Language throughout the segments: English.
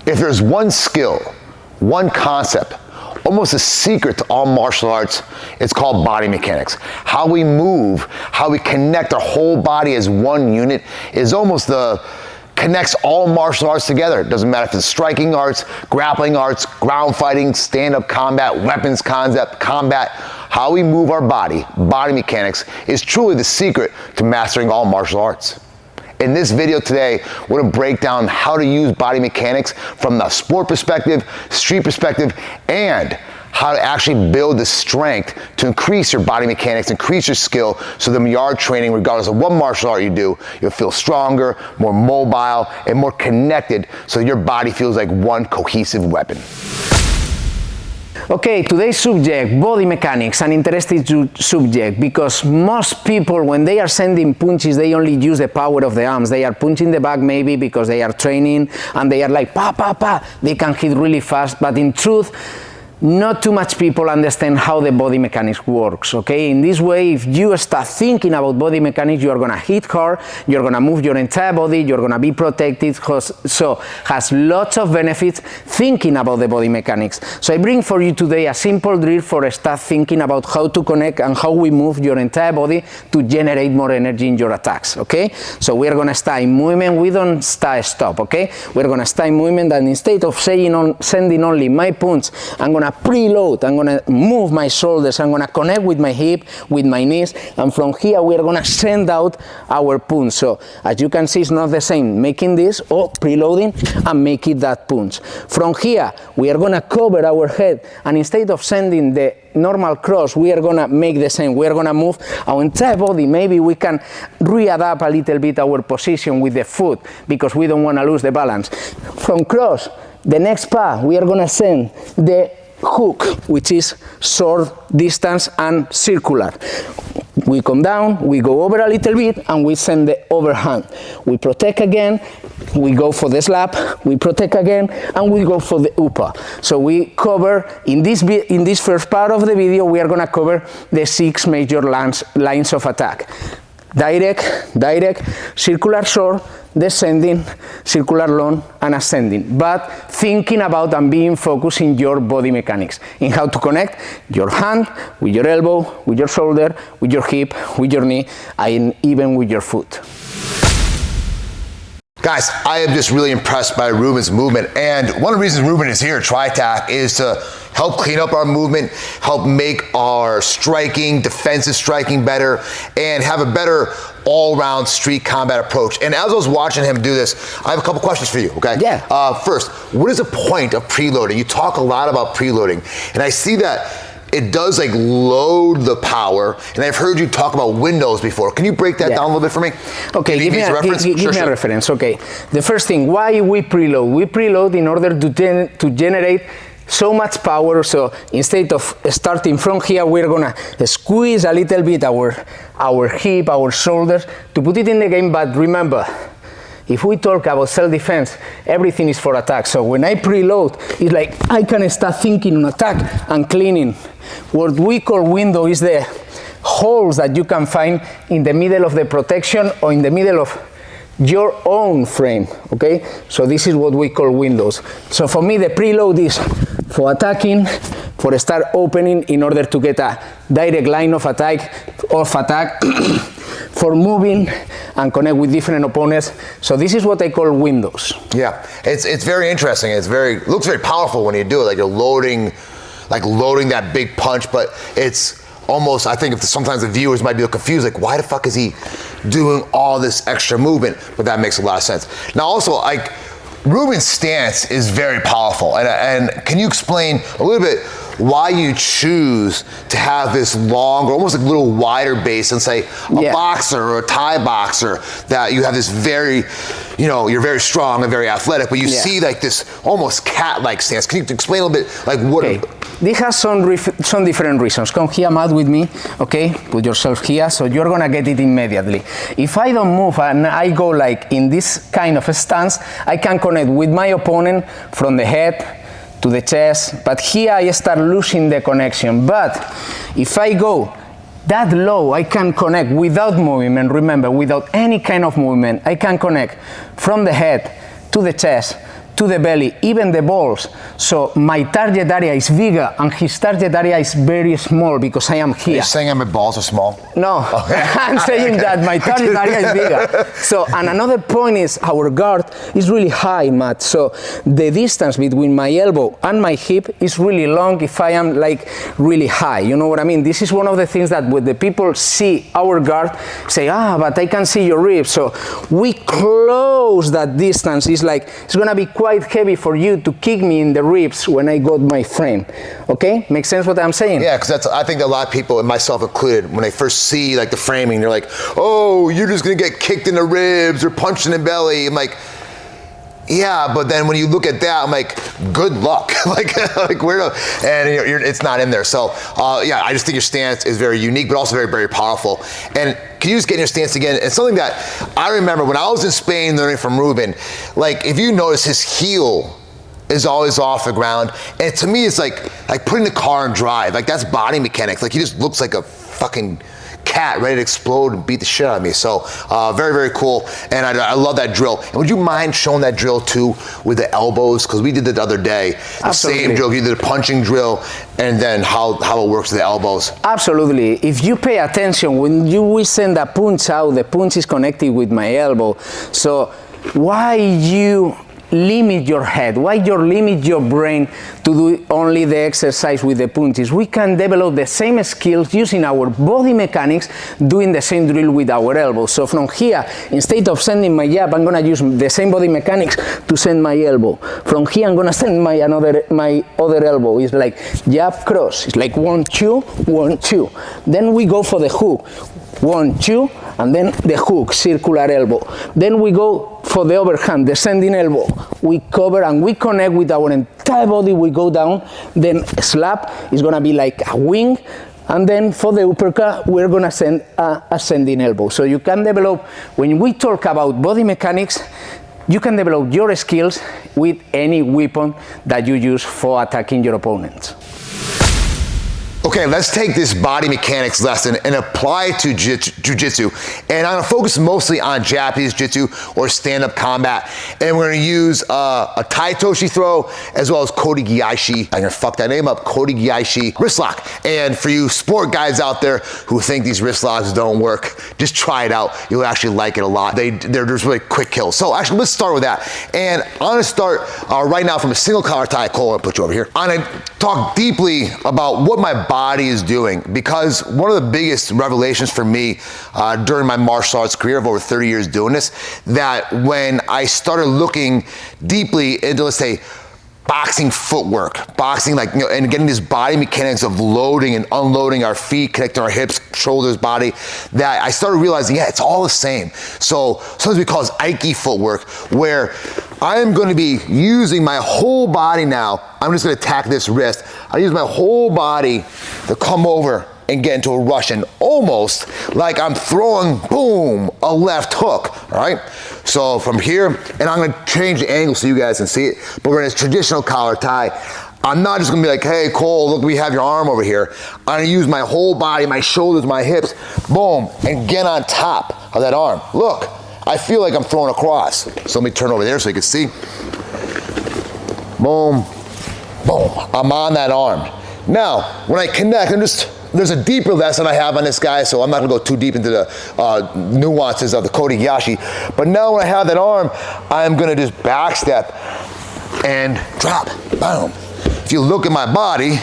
If there's one skill, one concept, almost a secret to all martial arts, it's called body mechanics. How we move, how we connect our whole body as one unit is almost connects all martial arts together. It doesn't matter if it's striking arts, grappling arts, ground fighting, stand-up combat, weapons concept, combat. How we move our body mechanics, is truly the secret to mastering all martial arts. In this video today, we're going to break down how to use body mechanics from the sport perspective, street perspective, and how to actually build the strength to increase your body mechanics, increase your skill, so that when you are training, regardless of what martial art you do, you'll feel stronger, more mobile, and more connected, so your body feels like one cohesive weapon. Okay, today's subject, body mechanics, an interesting subject, because most people, when they are sending punches, they only use the power of the arms. They are punching the back maybe because they are training and they are like pa, pa, pa. They can hit really fast, but in truth, not too much people understand how the body mechanics works, okay? In this way, if you start thinking about body mechanics, you are gonna hit hard, you're gonna move your entire body, you're gonna be protected, so has lots of benefits thinking about the body mechanics. So I bring for you today a simple drill for start thinking about how to connect and how we move your entire body to generate more energy in your attacks, okay? So we're gonna start in movement, we don't start stop, okay? We're gonna start in movement, and instead of sending only my punch, I'm gonna preload, I'm gonna move my shoulders, I'm gonna connect with my hip, with my knees, and from here we are gonna send out our punch. So as you can see, it's not the same making this or preloading and make it that punch. From here we are gonna cover our head, and instead of sending the normal cross, we are gonna make the same. We are gonna move our entire body. Maybe we can readapt a little bit our position with the foot because we don't want to lose the balance. From cross, the next part, we are gonna send the hook, which is short distance and circular. We come down, we go over a little bit, and we send the overhand. We protect again, we go for the slap, we protect again, and we go for the upper. So we cover, in this first part of the video, we are gonna cover the 6 major lines of attack. Direct, circular short, descending, circular long, and ascending. But thinking about and being focused in your body mechanics, in how to connect your hand with your elbow, with your shoulder, with your hip, with your knee, and even with your foot. Guys, I am just really impressed by Ruben's movement, and one of the reasons Ruben is here at TriTac is to help clean up our movement, help make our striking, defensive striking better, and have a better all-round street combat approach. And as I was watching him do this, I have a couple questions for you, okay? Yeah. First, what is the point of preloading? You talk a lot about preloading, and I see that it does like load the power, and I've heard you talk about windows before. Can you break that down a little bit for me? Okay, give me a reference. Okay, the first thing, why we preload? We preload in order to generate so much power. So instead of starting from here, we're gonna squeeze a little bit our hip, our shoulders to put it in the game. But remember, if we talk about self-defense, everything is for attack. So when I preload, it's like I can start thinking on attack and cleaning. What we call window is the holes that you can find in the middle of the protection or in the middle of your own frame, okay? So this is what we call windows. So for me, the preload is for attacking, for start opening in order to get a direct line of attack, for moving and connect with different opponents. So this is what I call windows. Yeah, it's very interesting. It looks very powerful when you do it, like you're loading that big punch, but it's almost, I think sometimes the viewers might be confused, like why the fuck is he doing all this extra movement? But that makes a lot of sense. Now also, like, Ruben's stance is very powerful, and can you explain a little bit why you choose to have this longer, almost like a little wider base than say a boxer or a Thai boxer, that you have this very, you're very strong and very athletic, but you see like this almost cat-like stance. Can you explain a little bit like what? Okay. This has some different reasons. Come here, Matt, with me, okay? Put yourself here, so you're gonna get it immediately. If I don't move and I go like in this kind of a stance, I can connect with my opponent from the head to the chest, but here I start losing the connection. But if I go that low, I can connect without movement. Remember, without any kind of movement, I can connect from the head to the chest to the belly, even the balls. So my target area is bigger and his target area is very small because I am here. Are you saying my balls are small? No, okay. I'm saying that my target area is bigger. So, and another point is our guard is really high, Matt. So the distance between my elbow and my hip is really long if I am like really high. You know what I mean? This is one of the things that when the people see our guard, say, but I can see your ribs. So we close that distance. It's like, it's gonna be quite heavy for you to kick me in the ribs when I got my frame. Okay? Makes sense what I'm saying? Yeah, because I think a lot of people, and myself included, when they first see like the framing, they're like, oh, you're just gonna get kicked in the ribs or punched in the belly. I'm like, yeah, but then when you look at that, I'm like, good luck. like where to, and it's not in there. So yeah, I just think your stance is very unique, but also very, very powerful. And can you just get in your stance again? It's something that I remember when I was in Spain learning from Ruben, like if you notice his heel is always off the ground. And to me, it's like putting the car in drive. Like that's body mechanics. Like he just looks like a fucking cat ready to explode and beat the shit out of me. So very, very cool. And I love that drill. And would you mind showing that drill too with the elbows? Because we did it the other day. The Absolutely. Same drill. You did a punching drill and then how it works with the elbows. Absolutely. If you pay attention, when we send a punch out, the punch is connected with my elbow. So why you limit your head? Why you limit your brain to do only the exercise with the punches? We can develop the same skills using our body mechanics, doing the same drill with our elbow. So from here, instead of sending my jab, I'm gonna use the same body mechanics to send my elbow. From here, I'm gonna send my other elbow. It's like jab, cross. It's like 1, 2, 1, 2. Then we go for the hook. 1, 2, and then the hook, circular elbow. Then we go for the overhand, descending elbow. We cover and we connect with our entire body. We go down, then slap is gonna be like a wing, and then for the uppercut, we're gonna send a ascending elbow. So you can develop, when we talk about body mechanics, you can develop your skills with any weapon that you use for attacking your opponents. Okay, let's take this body mechanics lesson and apply it to Jiu-Jitsu. And I'm gonna focus mostly on Japanese Jiu-Jitsu or stand-up combat. And we're gonna use a Tai Otoshi throw as well as Kote Gaeshi. I'm gonna fuck that name up, Kote Gaeshi wrist lock. And for you sport guys out there who think these wrist locks don't work, just try it out. You'll actually like it a lot. They're just really quick kills. So actually, let's start with that. And I'm gonna start right now from a single collar tie. Cole, I'll put you over here. I'm gonna talk deeply about what my body is doing, because one of the biggest revelations for me during my martial arts career of over 30 years doing this, that when I started looking deeply into, let's say, boxing footwork, boxing, like, you know, and getting this body mechanics of loading and unloading our feet, connecting our hips, shoulders, body, that I started realizing, yeah, it's all the same. So sometimes we call this Aiki footwork, where I am going to be using my whole body now. I'm just going to attack this wrist. I use my whole body to come over and get into a Russian, almost like I'm throwing, boom, a left hook, all right? So from here, and I'm gonna change the angle so you guys can see it, but we're in this traditional collar tie. I'm not just gonna be like, hey, Cole, look, we have your arm over here. I'm gonna use my whole body, my shoulders, my hips, boom, and get on top of that arm. Look, I feel like I'm throwing across. So let me turn over there so you can see. Boom, boom, I'm on that arm. Now, when I connect, there's a deeper lesson I have on this guy, so I'm not gonna go too deep into the nuances of the Kote Gaeshi. But now when I have that arm, I'm gonna just backstep and drop, boom. If you look at my body,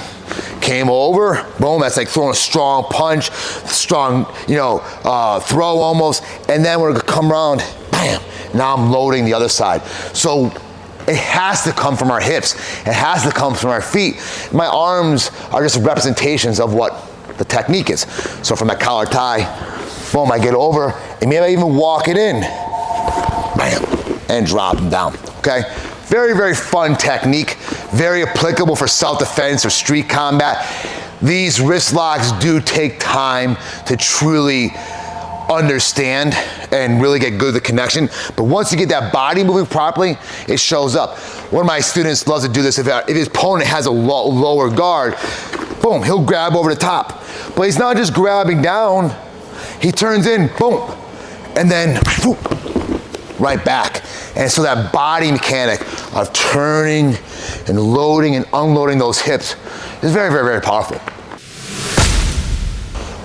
came over, boom, that's like throwing a strong punch, strong, throw almost, and then we're gonna come around, bam, now I'm loading the other side. So it has to come from our hips. It has to come from our feet. My arms are just representations of what the technique is. So from that collar tie, boom, I get over, and maybe I even walk it in, bam, and drop them down, okay? Very, very fun technique, very applicable for self-defense or street combat. These wrist locks do take time to truly understand and really get good at the connection, but once you get that body moving properly, it shows up. One of my students loves to do this. If his opponent has a lower guard, boom, he'll grab over the top. But he's not just grabbing down, he turns in, boom, and then whoop, right back. And so that body mechanic of turning and loading and unloading those hips is very, very, very powerful.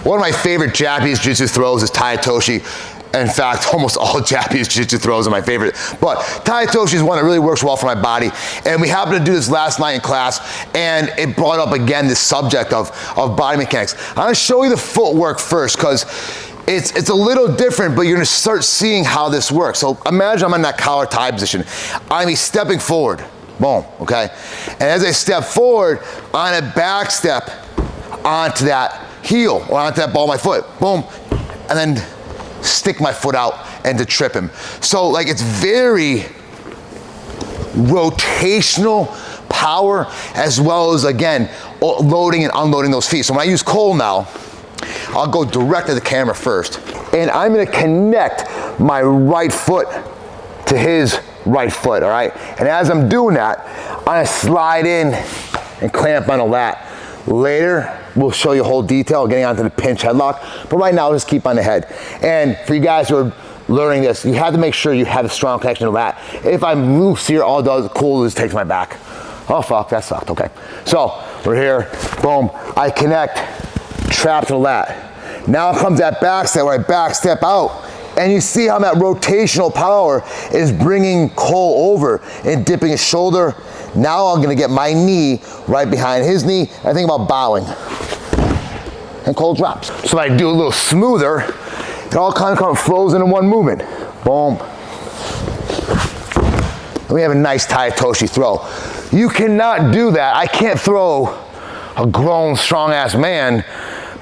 One of my favorite Japanese jiu-jitsu throws is Tai Otoshi. In fact, almost all Japanese jiu-jitsu throws are my favorite. But Tai Otoshi is one that really works well for my body. And we happened to do this last night in class, and it brought up again this subject of body mechanics. I'm gonna show you the footwork first, because it's a little different, but you're gonna start seeing how this works. So imagine I'm in that collar tie position. I'm stepping forward, boom, okay? And as I step forward, on a back step onto that heel, or onto that ball of my foot, boom, and then stick my foot out and to trip him. So like it's very rotational power, as well as, again, loading and unloading those feet. So when I use Cole now, I'll go direct to the camera first, and I'm gonna connect my right foot to his right foot, all right? And as I'm doing that, I'm gonna slide in and clamp on a lat. Later, we'll show you a whole detail getting onto the pinch headlock, but right now, just keep on the head. And for you guys who are learning this, you have to make sure you have a strong connection to the lat. If I'm loose here, all it does, Cool, is takes my back. Oh fuck, that sucked, okay. So, we're here, boom, I connect, trap to the lat. Now comes that back step where I back step out, and you see how that rotational power is bringing Cole over and dipping his shoulder. Now I'm gonna get my knee right behind his knee. I think about bowing. And Cole drops. So I do a little smoother, it all kind of flows into one movement. Boom. And we have a nice Tai Otoshi throw. You cannot do that. I can't throw a grown, strong-ass man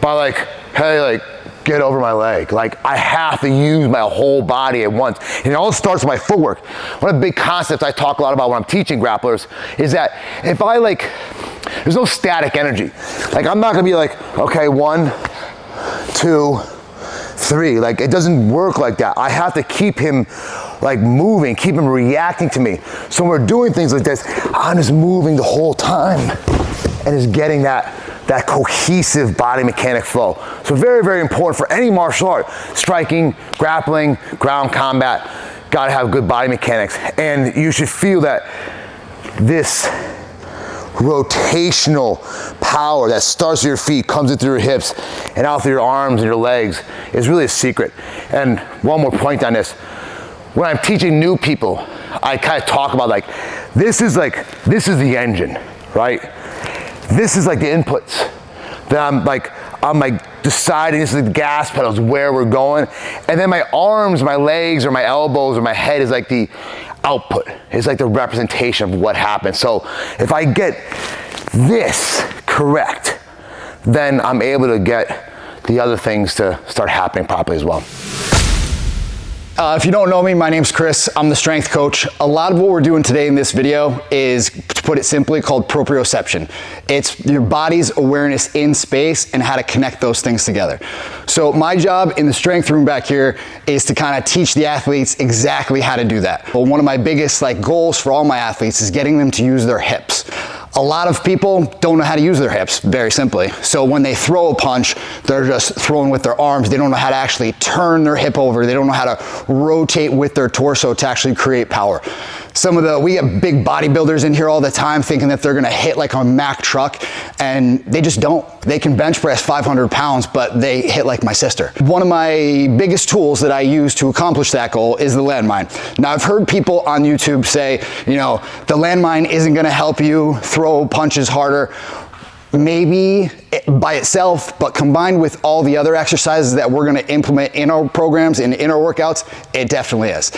by like, hey, like, get over my leg. Like, I have to use my whole body at once. And it all starts with my footwork. One of the big concepts I talk a lot about when I'm teaching grapplers is that if I like, there's no static energy. Like, I'm not gonna be like, okay, 1, 2, 3. Like, it doesn't work like that. I have to keep him like moving, keep him reacting to me. So when we're doing things like this, I'm just moving the whole time and just getting that cohesive body mechanic flow. So very, very important for any martial art. Striking, grappling, ground combat, gotta have good body mechanics. And you should feel that this rotational power that starts with your feet, comes in through your hips, and out through your arms and your legs is really a secret. And one more point on this. When I'm teaching new people, I kind of talk about like, this is the engine, right? This is like the inputs that I'm like deciding, this is the gas pedals, where we're going. And then my arms, my legs, or my elbows, or my head is like the output. It's like the representation of what happens. So if I get this correct, then I'm able to get the other things to start happening properly as well. If you don't know me, my name's Chris. I'm the strength coach. A lot of what we're doing today in this video is, to put it simply, called proprioception. It's your body's awareness in space and how to connect those things together. So my job in the strength room back here is to kind of teach the athletes exactly how to do that. But one of my biggest goals for all my athletes is getting them to use their hips. A lot of people don't know how to use their hips, very simply. So when they throw a punch, they're just throwing with their arms. They don't know how to actually turn their hip over. They don't know how to rotate with their torso to actually create power. We get big bodybuilders in here all the time thinking that they're gonna hit like a Mack truck, and they just don't. They can bench press 500 pounds, but they hit like my sister. One of my biggest tools that I use to accomplish that goal is the landmine. Now, I've heard people on YouTube say, you know, the landmine isn't gonna help you throw punches harder. Maybe by itself, but combined with all the other exercises that we're gonna implement in our programs and in our workouts, it definitely is.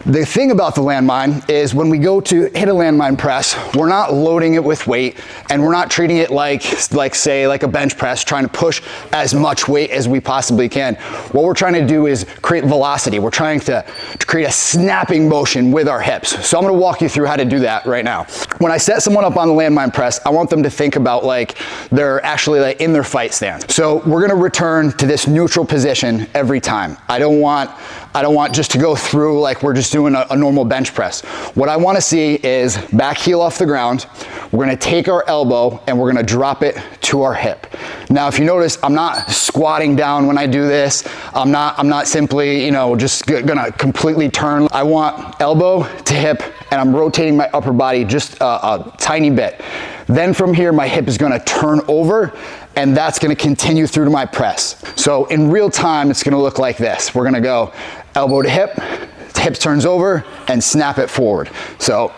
The thing about the landmine is when we go to hit a landmine press, we're not loading it with weight, and we're not treating it like a bench press, trying to push as much weight as we possibly can. What we're trying to do is create velocity. We're trying to create a snapping motion with our hips. So I'm gonna walk you through how to do that right now. When I set someone up on the landmine press, I want them to think about they're actually in their fight stance. So we're gonna return to this neutral position every time. I don't want just to go through we're just just doing a normal bench press. What I want to see is back heel off the ground. We're going to take our elbow and we're going to drop it to our hip. Now, if you notice, I'm not squatting down when I do this. I'm not simply, you know, just gonna completely turn. I want elbow to hip, and I'm rotating my upper body just a tiny bit. Then from here, my hip is gonna turn over, and that's gonna continue through to my press. So in real time, it's gonna look like this. We're gonna go elbow to hip turns over, and snap it forward. So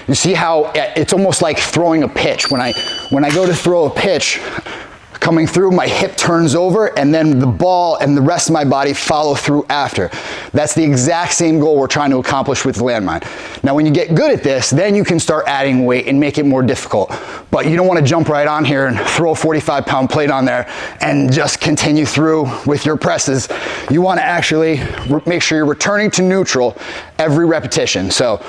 you see how it's almost like throwing a pitch. When I go to throw a pitch, coming through, my hip turns over, and then the ball and the rest of my body follow through after. That's the exact same goal we're trying to accomplish with the landmine. Now, when you get good at this, then you can start adding weight and make it more difficult. But you don't want to jump right on here and throw a 45-pound plate on there and just continue through with your presses. You want to actually make sure you're returning to neutral every repetition. So,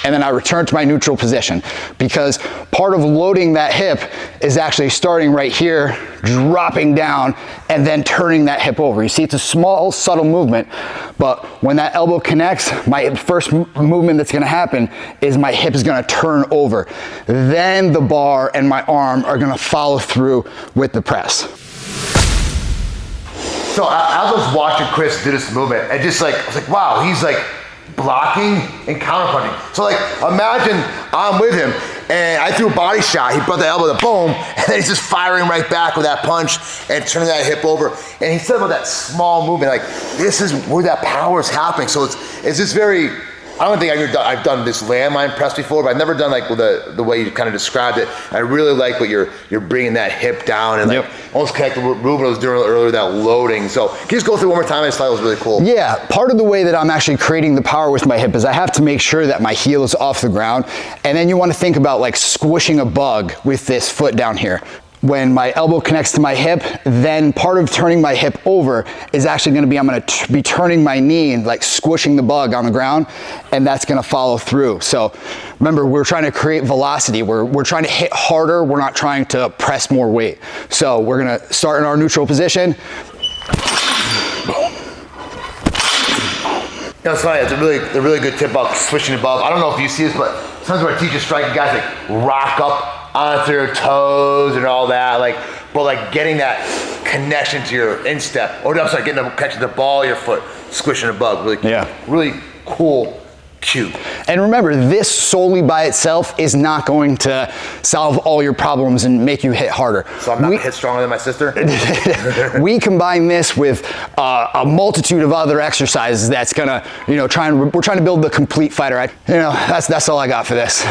and then I return to my neutral position, because part of loading that hip is actually starting right here, dropping down, and then turning that hip over. You see, it's a small, subtle movement, but when that elbow connects, my first movement that's gonna happen is my hip is gonna turn over. Then the bar and my arm are gonna follow through with the press. So I was watching Chris do this movement, and I was like, wow, he's like blocking and counterpunching. So like, imagine I'm with him and I threw a body shot, he brought the elbow to boom, and then he's just firing right back with that punch and turning that hip over. And he said about that small movement, like this is where that power is happening. So it's just very, I don't think I've done this landmine press before, but I've never done like the way you kind of described it. I really like what you're bringing that hip down and like almost connected with Ruben was doing earlier, that loading. So can you just go through one more time? I just thought it was really cool. Yeah, part of the way that I'm actually creating the power with my hip is I have to make sure that my heel is off the ground. And then you want to think about like squishing a bug with this foot down here. When my elbow connects to my hip, then part of turning my hip over is actually gonna be, I'm gonna be turning my knee and like squishing the bug on the ground, and that's gonna follow through. So remember, we're trying to create velocity. We're trying to hit harder. We're not trying to press more weight. So we're gonna start in our neutral position. No, it's funny, it's a really good tip about switching above. I don't know if you see this, but sometimes when I teach striking, guys like rock up onto their toes and all that, but getting that connection to your instep, or I'm sorry, getting the connection to the ball of your foot, squishing above, really cool cue. And remember, this solely by itself is not going to solve all your problems and make you hit harder. So I'm not gonna hit stronger than my sister? We combine this with a multitude of other exercises that's gonna, we're trying to build the complete fighter. That's all I got for this.